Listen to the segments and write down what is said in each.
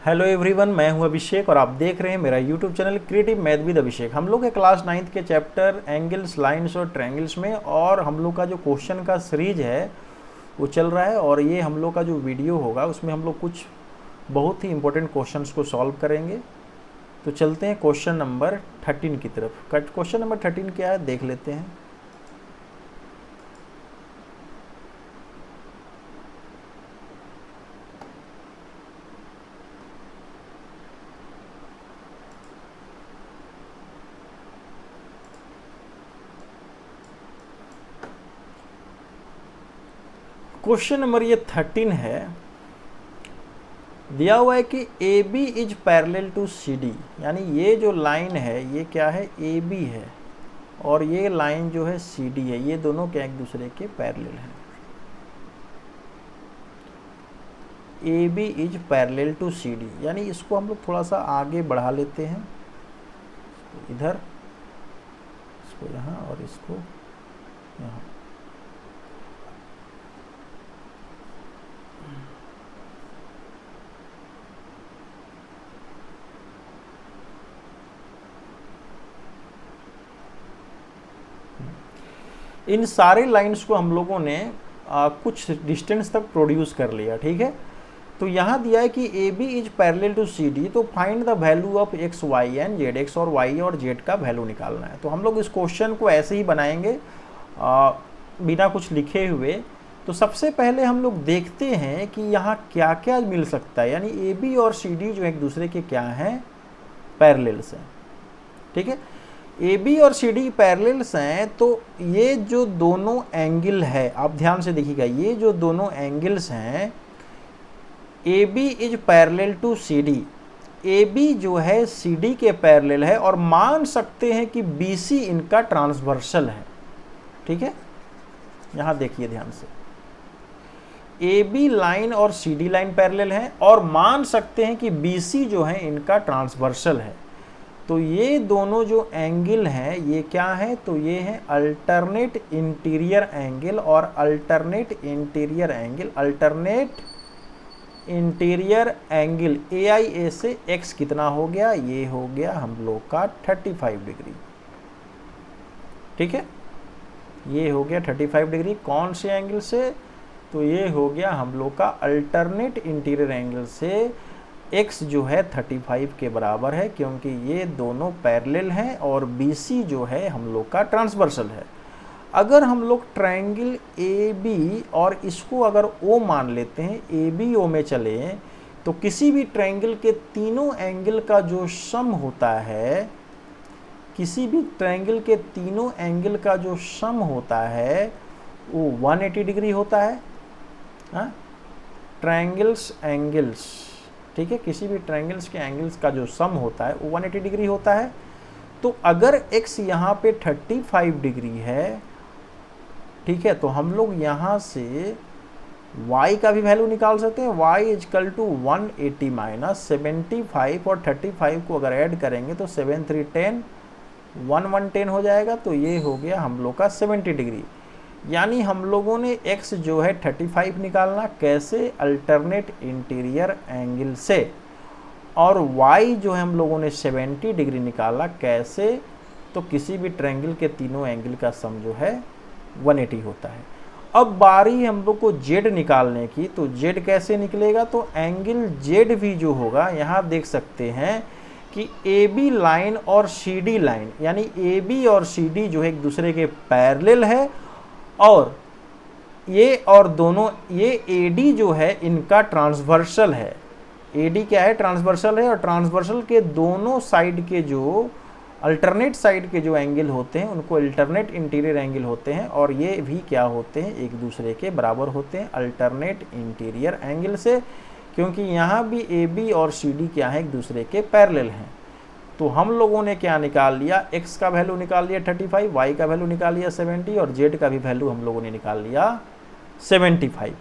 Hello everyone, मैं हूं अभिषेक और आप देख रहे हैं मेरा YouTube channel creative math with Abhishek. हम लोग है क्लास 9th के चैप्टर एंगल्स, लाइंस और ट्रायंगल्स में, और हम लोग का जो क्वेश्चन का सीरीज है वो चल रहा है। और ये हम लोग का जो वीडियो होगा उसमें हम लोग कुछ बहुत ही इंपॉर्टेंट क्वेश्चंस को सॉल्व करेंगे। तो चलते हैं क्वेश्चन नंबर 13 की तरफ। क्वेश्चन नंबर 13 क्या है देख लेते हैं। क्वेश्चन नंबर ये 13 है। दिया हुआ है कि A B is parallel to C D, यानी ये जो लाइन है ये क्या है, ए बी है, और ये लाइन जो है सी डी है। ये दोनों क्या एक दूसरे के पैरेलल हैं। A B is parallel to C D, यानी इसको हम लोग थोड़ा सा आगे बढ़ा लेते हैं, इधर, इसको यहाँ और इसको यहाँ। इन सारे लाइंस को हम लोगों ने कुछ डिस्टेंस तक प्रोड्यूस कर लिया, ठीक है। तो यहाँ दिया है कि A B is parallel to C D, तो find the value of X Y and Z. X और वाई और जेड का वैल्यू निकालना है। तो हम लोग इस क्वेश्चन को ऐसे ही बनाएंगे बिना कुछ लिखे हुए। तो सबसे पहले हम लोग देखते हैं कि यहाँ क्या क्या मिल सकता है, यानी ए बी और सी डी जो एक दूसरे के क्या हैं, पैरेलल्स हैं, ठीक है। ए बी और सी डी पैरेलल्स हैं, तो ये जो दोनों एंगल है, आप ध्यान से देखिएगा, ये जो दोनों एंगल्स हैं, A B is parallel to C D, A B जो है सी डी के पैरेलल है, और मान सकते हैं कि बी सी इनका ट्रांसवर्सल है, ठीक है। यहां देखिए ध्यान से, ए बी लाइन और सी डी लाइन पैरेलल है, और मान सकते हैं कि बी सी जो है इनका ट्रांसवर्सल है। तो ये दोनों जो एंगल हैं ये क्या है, तो ये है अल्टरनेट इंटीरियर एंगल और alternate interior angle. Alternate interior angle A I A से एक्स कितना हो गया, ये हो गया हम लोग का 35 डिग्री, ठीक है। ये हो गया 35 डिग्री। कौन से एंगल से, तो ये हो गया हम लोग का अल्टरनेट इंटीरियर एंगल से। x जो है 35 के बराबर है, क्योंकि ये दोनों पैरेलल हैं, और BC जो है हम लोग का ट्रांसवर्सल है। अगर हम लोग ट्रायंगल AB और इसको अगर O मान लेते हैं, ABO में चले, तो किसी भी ट्रायंगल के तीनों एंगल का जो सम होता है, किसी भी ट्रायंगल के तीनों एंगल का जो सम होता है वो 180 डिग्री होता है। ट्रायंगल्स एंगल्स, ठीक है, किसी भी ट्रायंगल्स के एंगल्स का जो सम होता है वो 180 डिग्री होता है। तो अगर x यहाँ पे 35 डिग्री है, ठीक है, तो हम लोग यहाँ से y का भी वैल्यू निकाल सकते हैं। y इजकल टू 180 माइनस 75, और 35 को अगर ऐड करेंगे तो 7 3 10, 1 1 10 हो जाएगा। तो ये हो गया हम लोग का 70 डिग्री। यानी हम लोगों ने x जो है 35 निकालना, कैसे, अल्टरनेट इंटीरियर एंगल से, और y जो है हम लोगों ने 70 डिग्री निकाला, कैसे, तो किसी भी ट्रायंगल के तीनों एंगल का सम जो है 180 होता है। अब बारी हम लोग को z निकालने की, तो z कैसे निकलेगा, तो एंगल z भी जो होगा, यहाँ देख सकते हैं कि ए बी लाइन और सी डी लाइन, यानी ए बी और सी डी जो है एक दूसरे के पैरेलल है, और ये और दोनों, ये AD जो है इनका ट्रांसवर्सल है। AD क्या है, ट्रांसवर्सल है, और ट्रांसवर्सल के दोनों साइड के जो अल्टरनेट साइड के जो एंगल होते हैं उनको अल्टरनेट इंटीरियर एंगल होते हैं, और ये भी क्या होते हैं, एक दूसरे के बराबर होते हैं अल्टरनेट इंटीरियर एंगल से, क्योंकि यहाँ भी AB और CD क्या है, एक दूसरे के पैरेलल हैं। तो हम लोगों ने क्या निकाल लिया, x का वैल्यू निकाल लिया 35, y का वैल्यू निकाल लिया 70, और z का भी वैल्यू हम लोगों ने निकाल लिया 75,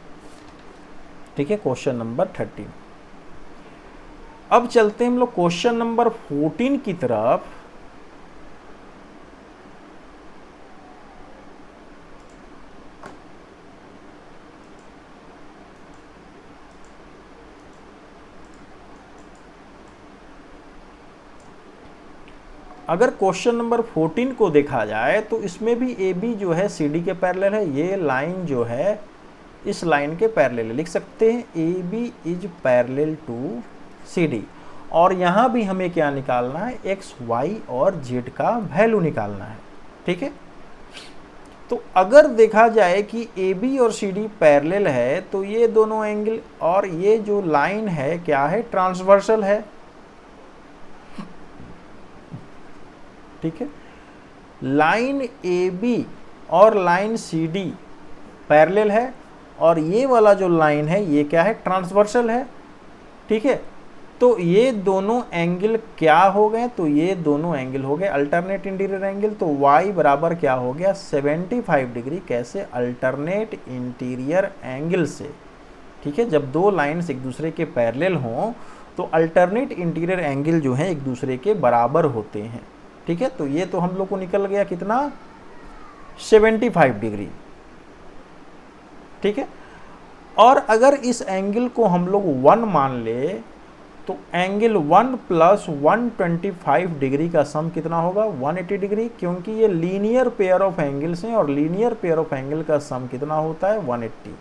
ठीक है। Question number 13। अब चलते हैं हम लोग क्वेश्चन नंबर 14 की तरफ। अगर क्वेश्चन नंबर 14 को देखा जाए तो इसमें भी ए बी जो है सी डी के पैरेलल है, ये लाइन जो है इस लाइन के पैरेलल लिख सकते हैं, A B is parallel to C D. और यहाँ भी हमें क्या निकालना है, एक्स वाई और जेड का वैल्यू निकालना है, ठीक है। तो अगर देखा जाए कि ए बी और सी डी पैरेलल है तो ये दोनों एंगल और ये जो लाइन है क्या है, ट्रांसवर्सल है, ठीक है। लाइन ए बी और लाइन सी डी पैरेलल है और ये वाला जो लाइन है ये क्या है, ट्रांसवर्सल है, ठीक है। तो ये दोनों एंगल क्या हो गए, तो ये दोनों एंगल हो गए अल्टरनेट इंटीरियर एंगल। तो y बराबर क्या हो गया, 75 डिग्री। कैसे, अल्टरनेट इंटीरियर एंगल से, ठीक है। जब दो लाइन्स एक दूसरे के पैरेलल हों तो अल्टरनेट इंटीरियर एंगल जो है एक दूसरे के बराबर होते हैं, ठीक है। तो ये तो हम लोग को निकल गया कितना, 75 डिग्री, ठीक है। और अगर इस एंगल को हम लोग 1 मान ले तो एंगल 1 प्लस 125 डिग्री का सम कितना होगा, 180 डिग्री, क्योंकि ये लीनियर पेयर ऑफ एंगल्स हैं और लीनियर पेयर ऑफ एंगल का सम कितना होता है, 180।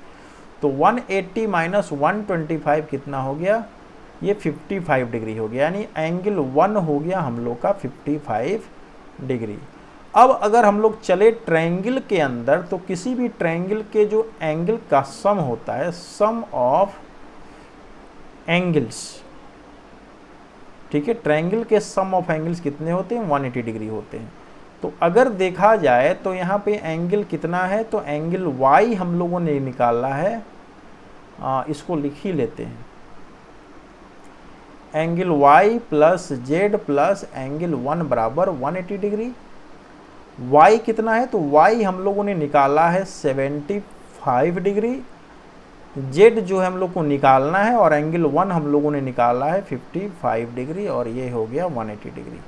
तो 180 माइनस 125 कितना हो गया, ये 55 डिग्री हो गया, यानी एंगल 1 हो गया हम लोग का 55 डिग्री। अब अगर हम लोग चले ट्रायंगल के अंदर तो किसी भी ट्रायंगल के जो एंगल का सम होता है, सम ऑफ एंगल्स, ठीक है। ट्रायंगल के सम ऑफ एंगल्स कितने होते हैं, 180 डिग्री होते हैं। तो अगर देखा जाए तो यहाँ पे एंगल कितना है, तो एंगल y हम लोगों ने निकाला है, इसको लिख ही लेते हैं, angle y plus Z plus angle 1 बराबर 180 डिग्री। y कितना है, तो y हम लोगों ने निकाला है 75 डिग्री, z जो है हम लोग को निकालना है और एंगल 1 हम लोगों ने निकाला है 55 डिग्री और ये हो गया 180 डिग्री,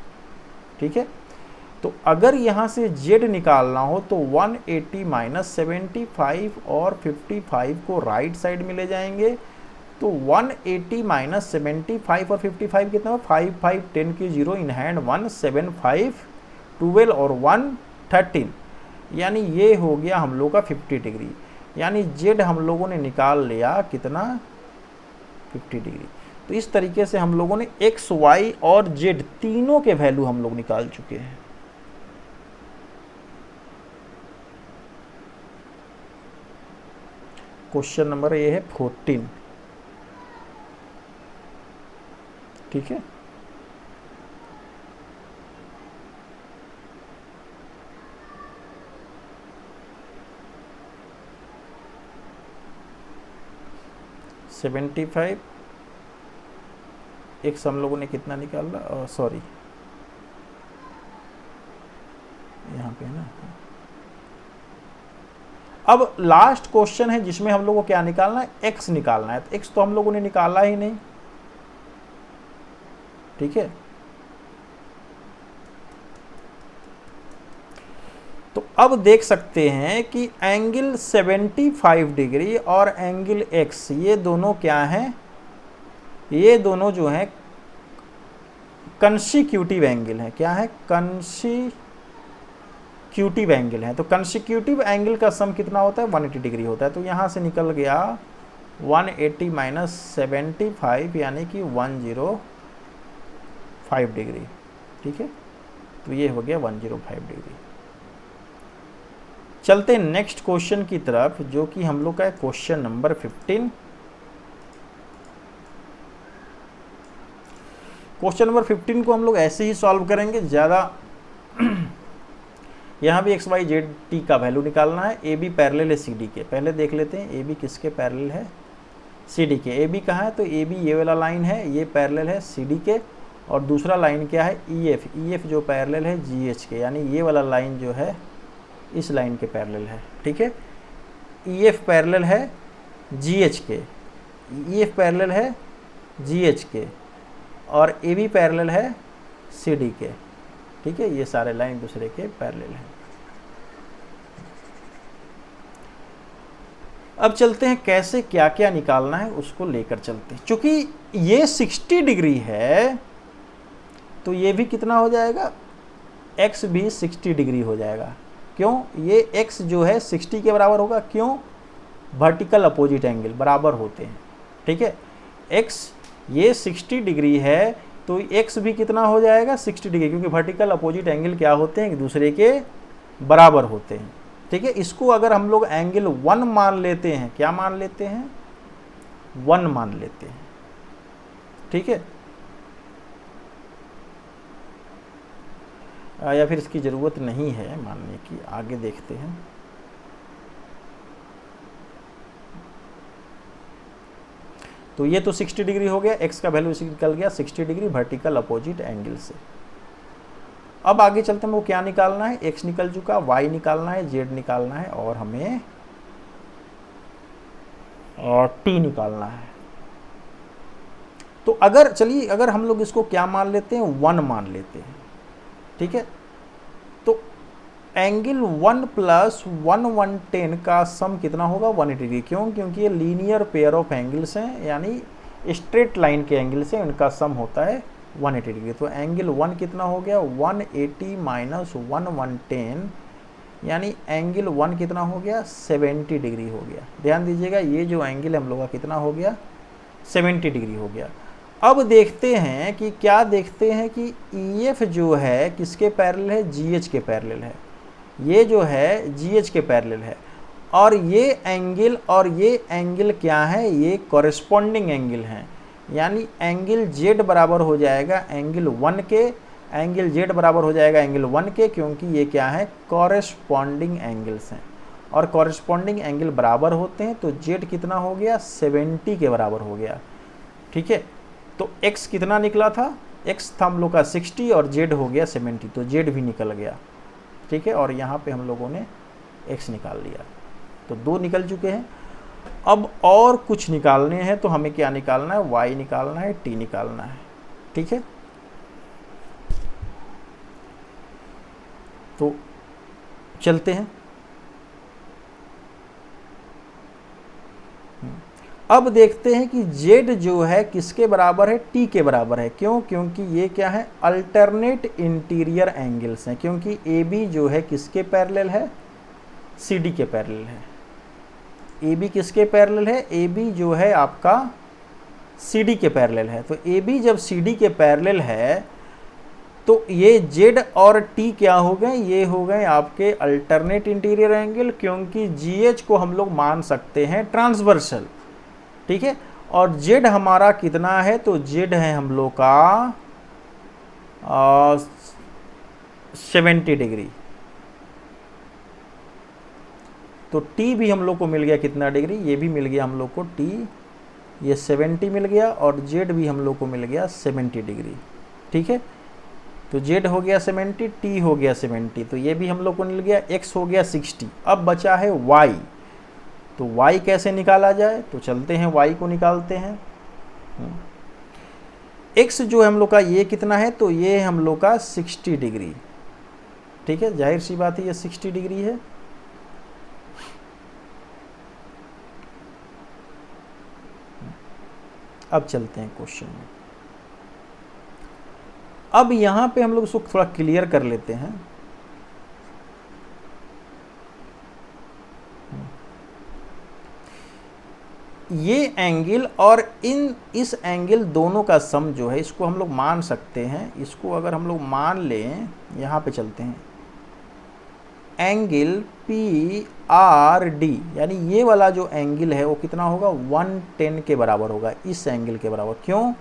ठीक है। तो अगर यहाँ से z निकालना हो तो 180 माइनस 75 और 55 को राइट साइड में ले जाएंगे, तो 180 माइनस 75 और 55 कितना हो, 5 5 10 की 0 इन हैंड 1 7 5 12 और 1 13, यानी ये हो गया हम लोग का 50 डिग्री, यानी जेड हम लोगों ने निकाल लिया कितना, 50 डिग्री। तो इस तरीके से हम लोगों ने एक्स वाई और जेड तीनों के वैल्यू हम लोग निकाल चुके हैं। क्वेश्चन नंबर ये है 14, ठीक है। $75 एक्स हम लोगों ने कितना निकाला, सॉरी यहाँ पे है ना। अब लास्ट क्वेश्चन है जिसमें हम लोगों को क्या निकालना है, एक्स निकालना है। तो एक्स तो हम लोगों ने निकाला ही नहीं, ठीक है। तो अब देख सकते हैं कि एंगल 75 डिग्री और एंगल एक्स ये दोनों क्या हैं, ये दोनों जो हैं कंसिक्यूटिव एंगल हैं। क्या है, कंसिक्यूटिव एंगल है। तो कंसिक्यूटिव एंगल का सम कितना होता है, 180 डिग्री होता है। तो यहाँ से निकल गया 180 माइनस 75 यानी कि 105 डिग्री, ठीक है। तो ये हो गया 105 डिग्री। चलते नेक्स्ट क्वेश्चन की तरफ जो कि हम लोग का है क्वेश्चन नंबर 15। क्वेश्चन नंबर 15 को हम लोग ऐसे ही सॉल्व करेंगे, ज़्यादा यहाँ भी एक्स वाई जेड टी का वैल्यू निकालना है। ए बी पैरेलल है सी डी के, पहले देख लेते हैं ए बी किसके पैरेलल है, सी डी के। ए बी कहाँ है, तो ए बी ये वाला लाइन है, ये पैरेलल है सी डी के। और दूसरा लाइन क्या है, ई एफ जो पैरेलल है जी एच के, यानी ये वाला लाइन जो है इस लाइन के पैरेलल है, ठीक है। ई एफ पैरेलल है जी एच के, ई एफ पैरेलल है जी एच के और ए बी पैरेलल है सी डी के, ठीक है। ये सारे लाइन दूसरे के पैरेलल हैं। अब चलते हैं कैसे क्या क्या निकालना है उसको लेकर चलते हैं। चूंकि ये 60 डिग्री है तो ये भी कितना हो जाएगा, x भी 60 डिग्री हो जाएगा। क्यों? ये x जो है 60 के बराबर होगा। क्यों? वर्टिकल अपोजिट एंगल बराबर होते हैं। ठीक है, x ये 60 डिग्री है तो x भी कितना हो जाएगा 60 डिग्री, क्योंकि वर्टिकल अपोजिट एंगल क्या होते हैं, एक दूसरे के बराबर होते हैं। ठीक है, इसको अगर हम लोग एंगल 1 मान लेते हैं, क्या मान लेते हैं, 1 मान लेते हैं। ठीक है, या फिर इसकी ज़रूरत नहीं है मानने की, आगे देखते हैं। तो ये तो 60 डिग्री हो गया, x का वैल्यू निकल गया 60 डिग्री वर्टिकल अपोजिट एंगल से। अब आगे चलते हैं, वो क्या निकालना है, x निकल चुका, y निकालना है, z निकालना है और हमें t निकालना है। तो अगर चलिए अगर हम लोग इसको क्या मान लेते हैं, 1 मान लेते हैं। ठीक है, तो एंगल 1 प्लस 1 110 का सम कितना होगा, 180 डिग्री। क्यों? क्योंकि ये लीनियर पेयर ऑफ एंगल्स हैं, यानी स्ट्रेट लाइन के एंगल्स हैं, इनका सम होता है 180 डिग्री। तो एंगल 1 कितना हो गया, 180 माइनस 1 110, यानी एंगल 1 कितना हो गया, 70 डिग्री हो गया। ध्यान दीजिएगा, ये जो एंगल हम लोग का कितना हो गया, 70 डिग्री हो गया। अब देखते हैं कि क्या देखते हैं कि EF जो है किसके पैरेलल है, GH के पैरेलल है। ये जो है GH के पैरेलल है और ये एंगल और ये एंगल क्या है, ये कॉरेस्पॉन्डिंग एंगल हैं। यानी एंगल Z बराबर हो जाएगा एंगल 1 के, एंगल Z बराबर हो जाएगा एंगल 1 के, क्योंकि ये क्या है, कॉरेस्पॉन्डिंग एंगल्स हैं और कॉरेस्पॉन्डिंग एंगल बराबर होते हैं। तो Z कितना हो गया, 70 के बराबर हो गया। ठीक है, तो x कितना निकला था, x था हम लोग का 60 और z हो गया 70, तो z भी निकल गया। ठीक है, और यहाँ पे हम लोगों ने x निकाल लिया, तो 2 निकल चुके हैं। अब और कुछ निकालने हैं, तो हमें क्या निकालना है, y निकालना है, t निकालना है। ठीक है, तो चलते हैं। अब देखते हैं कि z जो है किसके बराबर है, t के बराबर है। क्यों? क्योंकि ये क्या है, अल्टरनेट इंटीरियर एंगल्स हैं। क्योंकि AB जो है किसके पैरेलल है, CD के पैरेलल है। AB किसके पैरेलल है, AB जो है आपका CD के पैरेलल है। तो AB जब CD के पैरेलल है तो ये Z और T क्या हो गए, ये हो गए आपके अल्टरनेट इंटीरियर एंगल, क्योंकि GH को हम लोग मान सकते हैं ट्रांसवर्सल। ठीक है, और Z हमारा कितना है, तो Z है हम लोग का 70 डिग्री। तो T भी हम लोग को मिल गया कितना डिग्री, ये भी मिल गया हम लोग को T, ये 70 मिल गया और Z भी हम लोग को मिल गया 70 डिग्री। ठीक है, तो Z हो गया 70, T हो गया 70, तो ये भी हम लोग को मिल गया, X हो गया 60। अब बचा है Y, तो y कैसे निकाला जाए, तो चलते हैं y को निकालते हैं। x जो हम लोग का ये कितना है, तो ये हम लोग का 60 डिग्री। ठीक है, जाहिर सी बात है ये 60 डिग्री है। अब चलते हैं क्वेश्चन में। अब यहां पे हम लोग इसको थोड़ा क्लियर कर लेते हैं। ये एंगल और इस एंगल दोनों का सम जो है, इसको हम लोग मान सकते हैं। इसको अगर हम लोग मान लें, यहाँ पे चलते हैं, एंगल PRD, यानी ये वाला जो एंगल है वो कितना होगा, 110 के बराबर होगा, इस एंगल के बराबर। क्यों?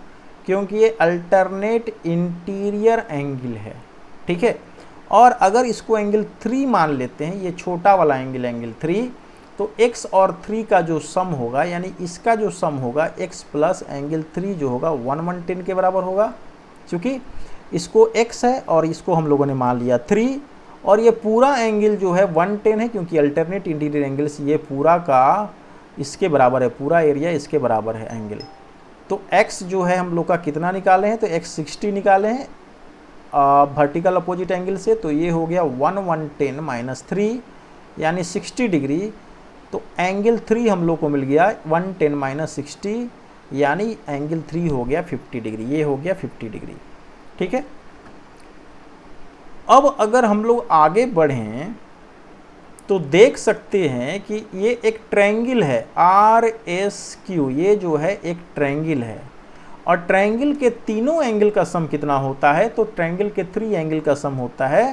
क्योंकि ये अल्टरनेट इंटीरियर एंगल है। ठीक है, और अगर इसको एंगल 3 मान लेते हैं, ये छोटा वाला एंगल, एंगल 3, तो x और 3 का जो सम होगा, यानी इसका जो सम होगा x प्लस एंगल 3 जो होगा 110 के बराबर होगा। क्योंकि इसको x है और इसको हम लोगों ने मान लिया 3, और ये पूरा एंगल जो है 110 है, क्योंकि अल्टरनेट इंटीरियर एंगल्स ये पूरा का इसके बराबर है, पूरा एरिया इसके बराबर है एंगल। तो x जो है हम लोग का कितना निकाले हैं, तो x 60 निकाले हैं वर्टिकल अपोजिट एंगल से, तो ये हो गया 110 माइनस 3 यानी 60 डिग्री। तो एंगल 3 हम लोग को मिल गया 110 माइनस 60, यानी एंगल 3 हो गया 50 डिग्री, ये हो गया 50 डिग्री। ठीक है, अब अगर हम लोग आगे बढ़ें तो देख सकते हैं कि ये एक ट्रायंगल है RSQ, ये जो है एक ट्रायंगल है और ट्रायंगल के तीनों एंगल का सम कितना होता है, तो ट्रायंगल के 3 एंगल का सम होता है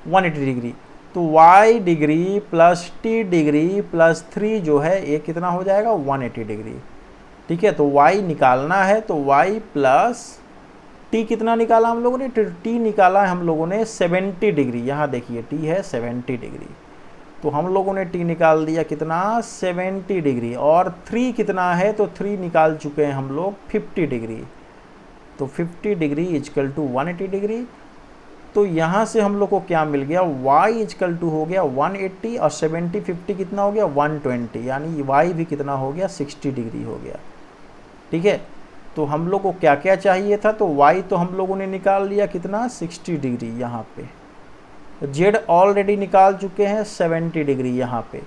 180 डिग्री। तो y degree plus t degree plus 3 जो है ये कितना हो जाएगा 180 डिग्री। ठीक है, तो y निकालना है, तो y प्लस t कितना निकाला हम लोगों ने, t निकाला है हम लोगों ने 70 डिग्री। यहाँ देखिए t है 70 डिग्री, तो हम लोगों ने t निकाल दिया कितना 70 डिग्री। और 3 कितना है, तो 3 निकाल चुके हैं हम लोग 50 डिग्री। तो 50 डिग्री इजकल टू 180 डिग्री। तो यहाँ से हम लोग को क्या मिल गया, y इजकल टू हो गया 180 और 70 50 कितना हो गया 120, यानी y भी कितना हो गया 60 डिग्री हो गया। ठीक है, तो हम लोग को क्या क्या चाहिए था, तो y तो हम लोगों ने निकाल लिया कितना 60 डिग्री यहाँ पे, z ऑलरेडी निकाल चुके हैं 70 डिग्री यहाँ पे,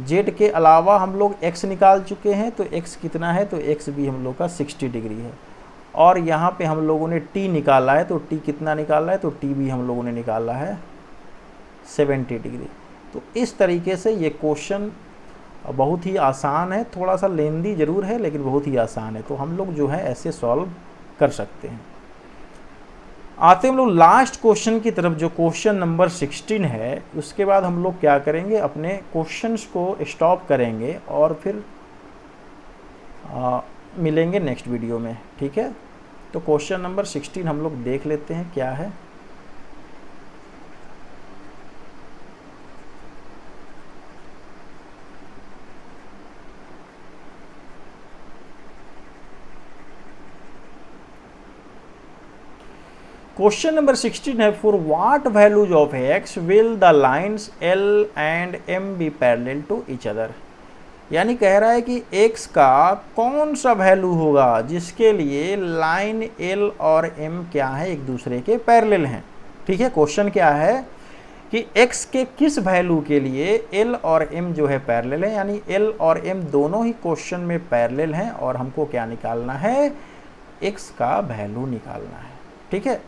z के अलावा हम लोग x निकाल चुके हैं, तो x कितना है, तो x भी हम लोग का 60 डिग्री है। और यहाँ पे हम लोगों ने t निकाला है, तो t कितना निकाला है, तो t भी हम लोगों ने निकाला है 70 डिग्री। तो इस तरीके से ये क्वेश्चन बहुत ही आसान है, थोड़ा सा लेंदी ज़रूर है लेकिन बहुत ही आसान है, तो हम लोग जो है ऐसे सॉल्व कर सकते हैं। आते हम लोग लास्ट क्वेश्चन की तरफ, जो क्वेश्चन नंबर 16 है। उसके बाद हम लोग क्या करेंगे, अपने क्वेश्चंस को स्टॉप करेंगे और फिर मिलेंगे नेक्स्ट वीडियो में। ठीक है, तो क्वेश्चन नंबर 16 हम लोग देख लेते हैं क्या है। क्वेश्चन नंबर 16 है, for what values of x will the lines L and M be parallel to each other. यानी कह रहा है कि x का कौन सा वैल्यू होगा जिसके लिए लाइन L और M क्या है, एक दूसरे के पैरेलल हैं। ठीक है, क्वेश्चन क्या है कि x के किस वैल्यू के लिए L और M जो है पैरेलल है, यानी L और M दोनों ही क्वेश्चन में पैरेलल हैं और हमको क्या निकालना है, x का वैल्यू निकालना है। ठीक है,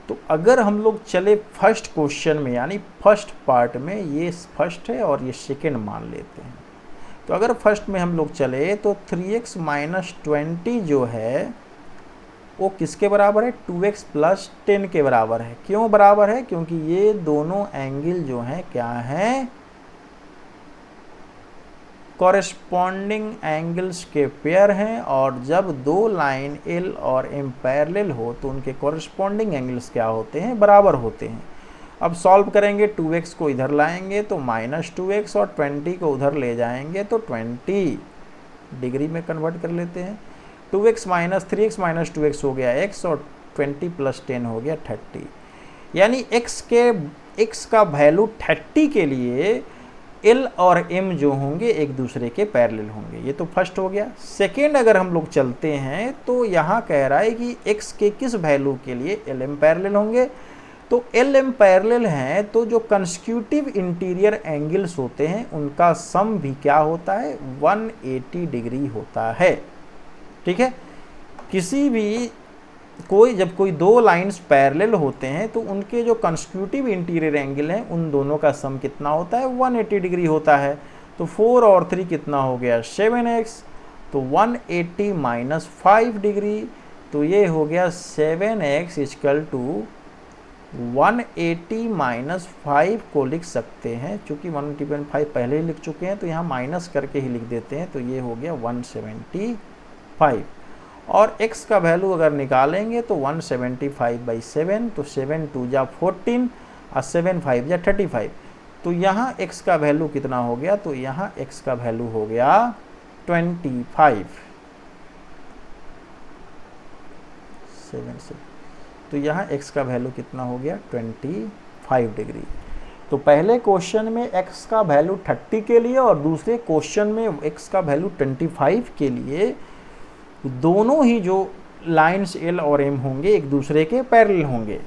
तो अगर हम लोग चले फर्स्ट क्वेश्चन में, यानी फर्स्ट पार्ट में, ये फर्स्ट है और ये सेकेंड मान लेते हैं। तो अगर फर्स्ट में हम लोग चले तो 3x माइनस 20 जो है वो किसके बराबर है, 2x प्लस 10 के बराबर है। क्यों बराबर है, क्योंकि ये दोनों एंगल जो हैं क्या हैं, कॉरेस्पॉन्डिंग एंगल्स के पेयर हैं। और जब दो लाइन L और M पैरेलल हो तो उनके कॉरेस्पॉन्डिंग एंगल्स क्या होते हैं, बराबर होते हैं। अब सॉल्व करेंगे, 2x को इधर लाएंगे तो माइनस 2x और 20 को उधर ले जाएंगे तो 20 डिग्री में कन्वर्ट कर लेते हैं। 2x minus 3x minus 2x हो गया x और 20 प्लस 10 हो गया 30। यानी x का वैल्यू 30 के लिए L और M जो होंगे एक दूसरे के पैरेलल होंगे। ये तो फर्स्ट हो गया। सेकेंड अगर हम लोग चलते हैं तो यहाँ कह रहा है कि x के किस वैल्यू के लिए L M पैरेलल होंगे, तो L M पैरेलल हैं तो जो कंसेक्यूटिव इंटीरियर एंगल्स होते हैं उनका सम भी क्या होता है, 180 डिग्री होता है। ठीक है, किसी भी जब कोई दो लाइंस पैरेलल होते हैं तो उनके जो कंसेक्यूटिव इंटीरियर एंगल हैं उन दोनों का सम कितना होता है, 180 डिग्री होता है। तो 4 और 3 कितना हो गया 7x, तो 180 माइनस 5 डिग्री, तो ये हो गया 7x इक्वल टू 180 माइनस 5 को लिख सकते हैं। चूँकि 180.5 पहले ही लिख चुके हैं तो यहाँ माइनस करके ही लिख देते हैं, तो ये हो गया 175। और x का वैल्यू अगर निकालेंगे तो 175/7, तो 7 2 जा 14 और 7 5 जा 35। तो यहाँ x का वैल्यू कितना हो गया, तो यहाँ x का वैल्यू हो गया 25। 7 से तो यहाँ x का वैल्यू कितना हो गया 25 डिग्री। तो पहले क्वेश्चन में x का वैल्यू 30 के लिए और दूसरे क्वेश्चन में x का वैल्यू 25 के लिए दोनों ही जो लाइंस L और M होंगे एक दूसरे के पैरेलल होंगे।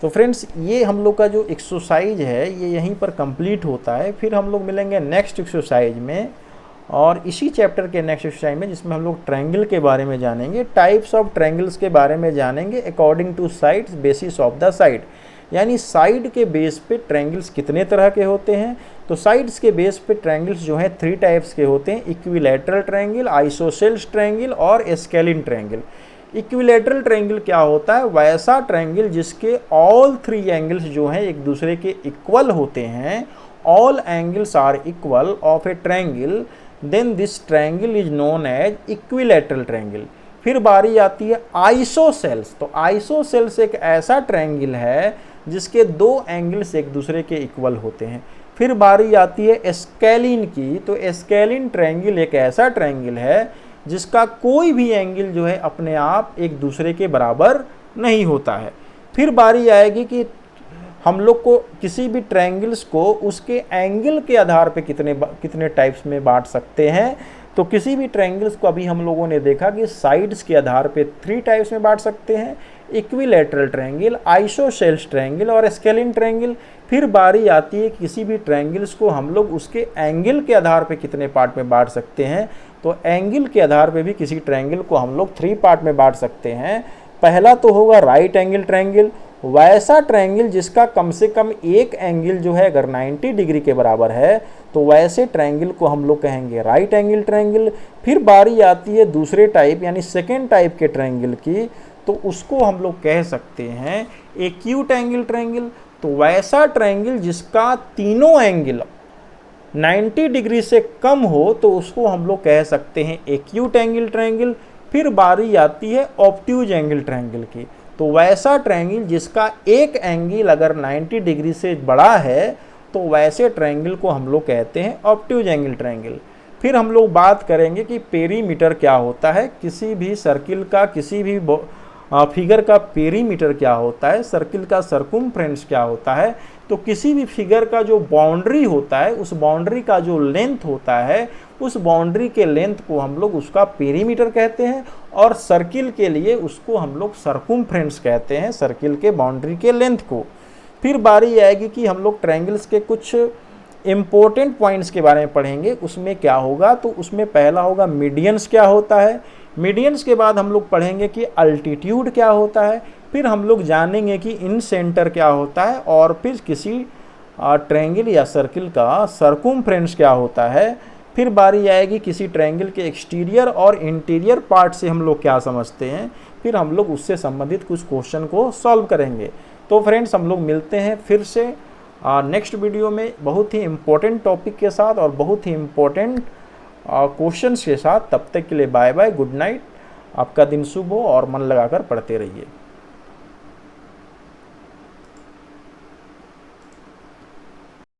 तो फ्रेंड्स ये हम लोग का जो एक्सरसाइज है ये यहीं पर कंप्लीट होता है। फिर हम लोग मिलेंगे नेक्स्ट एक्सरसाइज में और इसी चैप्टर के नेक्स्ट एक्सरसाइज में, जिसमें हम लोग ट्रायंगल के बारे में जानेंगे, टाइप्स ऑफ ट्रायंगल्स के बारे में जानेंगे according two sides, basis of the side. यानी साइड के बेस पे ट्रायंगल्स कितने तरह के होते हैं, तो साइड्स के बेस पे ट्रायंगल्स जो हैं 3 टाइप्स के होते हैं, इक्विलैटरल ट्रायंगल, आइसोसेल्स ट्रायंगल और स्केलिन ट्रायंगल। इक्विलैटरल ट्रायंगल क्या होता है, वैसा ट्रायंगल जिसके ऑल 3 एंगल्स जो हैं एक दूसरे के इक्वल होते हैं, all angles are equal of a triangle, then this triangle is known as equilateral triangle. फिर बारी आती है आइसोसेल्स। तो आइसोसेल्स एक ऐसा ट्रायंगल है जिसके 2 एंगल्स एक दूसरे के इक्वल होते हैं। फिर बारी आती है स्केलिन की। तो स्केलिन ट्रायंगल एक ऐसा ट्रायंगल है जिसका कोई भी एंगल जो है अपने आप एक दूसरे के बराबर नहीं होता है। फिर बारी आएगी कि हम लोग को किसी भी ट्रायंगल्स को उसके एंगल के आधार पे कितने टाइप्स में बांट सकते हैं। तो किसी भी ट्रायंगल्स को अभी हम लोगों ने देखा कि साइड्स के आधार पे 3 टाइप्स में बांट सकते हैं, इक्विलैटरल ट्रायंगल, आइसोसेल्स ट्रायंगल और स्केलिन ट्रायंगल। फिर बारी आती है किसी भी ट्रायंगल्स को हम लोग उसके एंगल के आधार पे कितने पार्ट में बांट सकते हैं। तो एंगल के आधार पे भी किसी ट्रायंगल को हम लोग 3 पार्ट में बांट सकते हैं। पहला तो होगा राइट एंगल ट्रायंगल, वैसा ट्रायंगल जिसका कम से कम एक एंगल जो है अगर 90 डिग्री के बराबर है तो वैसे ट्रायंगल को हम लोग कहेंगे राइट एंगल ट्रायंगल। फिर बारी आती है दूसरे टाइप यानी सेकेंड टाइप के ट्रायंगल की, तो उसको हम लोग कह सकते हैं एक्यूट एंगल ट्रायंगल। तो वैसा ट्रायंगल जिसका तीनों एंगल 90 डिग्री से कम हो तो उसको हम लोग कह सकते हैं एक्यूट एंगल ट्रायंगल। फिर बारी आती है ऑब्ट्यूज एंगल ट्रायंगल की। तो वैसा ट्रायंगल जिसका एक एंगल अगर 90 डिग्री से बड़ा है तो वैसे ट्रायंगल को हम लोग कहते हैं ऑब्ट्यूज एंगल ट्रायंगल। फिर हम लोग बात करेंगे कि पेरीमीटर क्या होता है, किसी भी सर्किल का किसी भी फिगर का पेरीमीटर क्या होता है, सर्किल का सर्कमफ्रेंस क्या होता है। तो किसी भी फिगर का जो बाउंड्री होता है उस बाउंड्री का जो लेंथ होता है उस बाउंड्री के लेंथ को हम लोग उसका पेरीमीटर कहते हैं, और सर्किल के लिए उसको हम लोग सर्कमफ्रेंस कहते हैं, सर्किल के बाउंड्री के लेंथ को। फिर बारी आएगी कि हम लोग ट्रायंगल्स के कुछ इम्पोर्टेंट पॉइंट्स के बारे में पढ़ेंगे। उसमें क्या होगा, तो उसमें पहला होगा मीडियंस क्या होता है। मीडियंस के बाद हम लोग पढ़ेंगे कि अल्टीट्यूड क्या होता है। फिर हम लोग जानेंगे कि इन सेंटर क्या होता है, और फिर किसी ट्रायंगल या सर्किल का सर्कमफ्रेंस क्या होता है। फिर बारी आएगी किसी ट्रायंगल के एक्सटीरियर और इंटीरियर पार्ट से हम लोग क्या समझते हैं। फिर हम लोग उससे संबंधित कुछ क्वेश्चन को सॉल्व करेंगे। तो फ्रेंड्स हम लोग मिलते हैं फिर से नेक्स्ट वीडियो में बहुत ही इम्पोर्टेंट टॉपिक के साथ और बहुत ही इम्पोर्टेंट क्वेश्चंस के साथ। तब तक के लिए बाय बाय, गुड नाइट। आपका दिन शुभ हो और मन लगाकर पढ़ते रहिए।